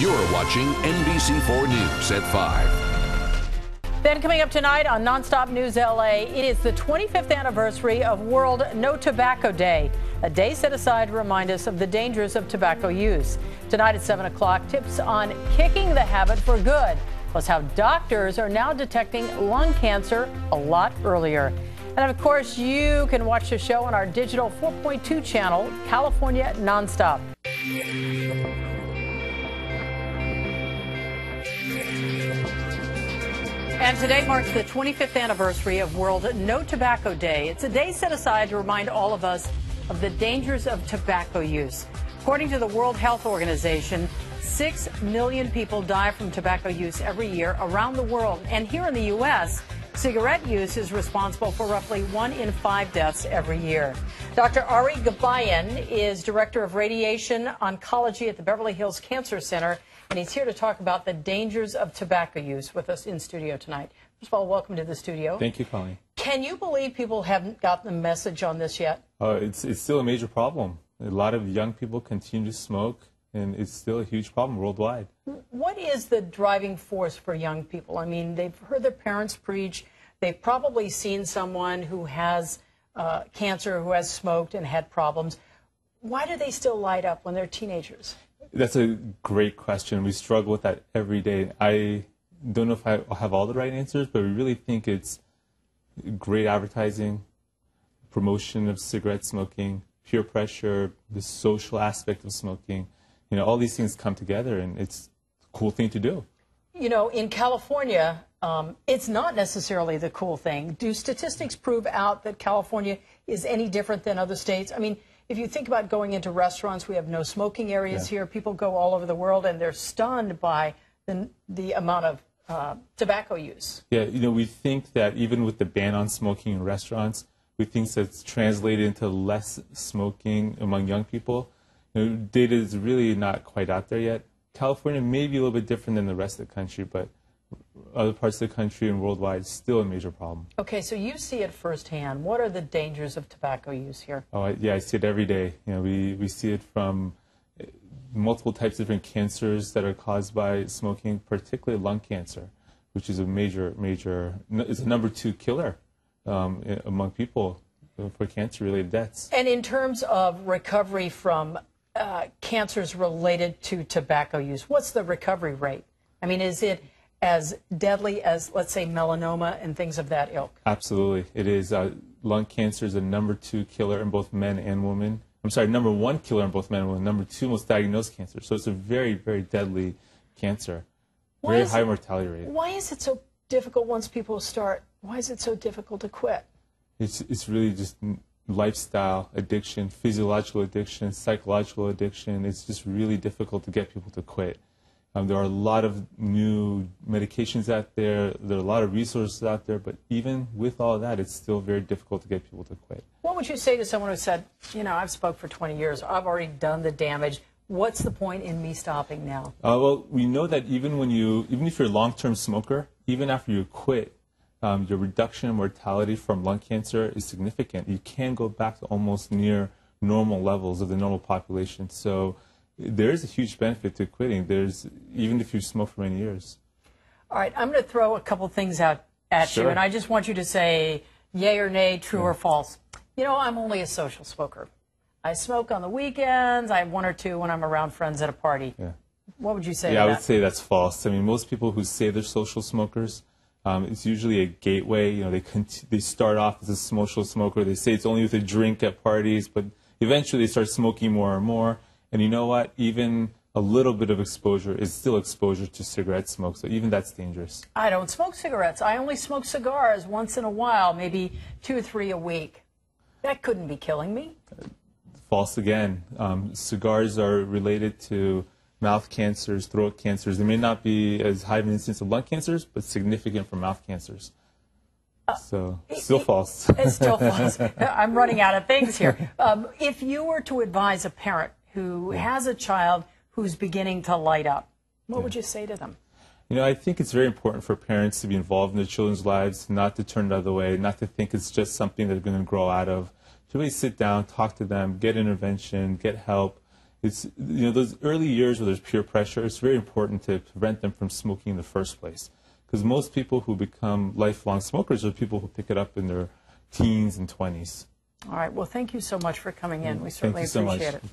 You're watching NBC4 News at 5. Then coming up tonight on Nonstop News LA, it is the 25th anniversary of World No Tobacco Day, a day set aside to remind us of the dangers of tobacco use. Tonight at 7 o'clock, tips on kicking the habit for good, plus how doctors are now detecting lung cancer a lot earlier. And of course, you can watch the show on our digital 4.2 channel, California Nonstop. And today marks the 25th anniversary of World No Tobacco Day. It's a day set aside to remind all of us of the dangers of tobacco use. According to the World Health Organization, 6 million people die from tobacco use every year around the world. And here in the U.S., cigarette use is responsible for roughly 1 in 5 deaths every year. Dr. Ari Gabayan is Director of Radiation Oncology at the Beverly Hills Cancer Center, and he's here to talk about the dangers of tobacco use with us in studio tonight. First of all, welcome to the studio. Thank you, Colleen. Can you believe people haven't gotten the message on this yet? It's still a major problem. A lot of young people continue to smoke, and it's still a huge problem worldwide. What is the driving force for young people? I mean, they've heard their parents preach. They've probably seen someone who has cancer, who has smoked and had problems. Why do they still light up when they're teenagers? That's a great question. We struggle with that every day. I don't know if I have all the right answers, but we really think it's great advertising, promotion of cigarette smoking, peer pressure, the social aspect of smoking. You know, all these things come together, and it's a cool thing to do. You know, in California, it's not necessarily the cool thing. Do statistics prove out that California is any different than other states? I mean, if you think about going into restaurants, we have no smoking areas here. People go all over the world, and they're stunned by the amount of tobacco use. Yeah, you know, we think that even with the ban on smoking in restaurants, we think that's translated into less smoking among young people. You know, data is really not quite out there yet. California may be a little bit different than the rest of the country, but other parts of the country and worldwide, still a major problem. Okay, so you see it firsthand. What are the dangers of tobacco use here? Oh, yeah, I see it every day. You know, we see it from multiple types of different cancers that are caused by smoking, particularly lung cancer, which is a it's a #2 killer among people for cancer-related deaths. And in terms of recovery from cancers related to tobacco use, what's the recovery rate? I mean, is it as deadly as, let's say, melanoma and things of that ilk? Absolutely. It is. Lung cancer is a #2 killer in both men and women. I'm sorry, #1 killer in both men and women, #2 most diagnosed cancer. So it's a very, very deadly cancer. Very high mortality rate. Why is it so difficult once people start? Why is it so difficult to quit? It's really just lifestyle addiction, physiological addiction, psychological addiction. It's just really difficult to get people to quit. There are a lot of new medications out there. There are a lot of resources out there. But even with all that, it's still very difficult to get people to quit. What would you say to someone who said, you know, I've smoked for 20 years. I've already done the damage. What's the point in me stopping now? Well, we know that even if you're a long-term smoker, even after you quit, your reduction in mortality from lung cancer is significant. You can go back to almost near normal levels of the normal population. So there is a huge benefit to quitting. Even if you smoke for many years. All right, I'm going to throw a couple things out at you, and I just want you to say yay or nay, true or false. You know, I'm only a social smoker. I smoke on the weekends. I have 1 or 2 when I'm around friends at a party. Yeah. What would you say to that? I would say that's false. I mean, most people who say they're social smokers, it's usually a gateway. You know, they start off as a social smoker. They say it's only with a drink at parties, but eventually they start smoking more and more. And you know what? Even a little bit of exposure is still exposure to cigarette smoke, so even that's dangerous. I don't smoke cigarettes. I only smoke cigars once in a while, maybe 2 or 3 a week. That couldn't be killing me. False again. Cigars are related to mouth cancers, throat cancers. They may not be as high of an incidence of lung cancers, but significant for mouth cancers. So, still false. It's still false. I'm running out of things here. If you were to advise a parent who has a child who's beginning to light up, what would you say to them? You know, I think it's very important for parents to be involved in their children's lives, not to turn the other way, not to think it's just something they're going to grow out of, to really sit down, talk to them, get intervention, get help, it's, you know, those early years where there's peer pressure, it's very important to prevent them from smoking in the first place. Because most people who become lifelong smokers are people who pick it up in their teens and 20s. All right. Well, thank you so much for coming in. We certainly Thank you so appreciate much. it.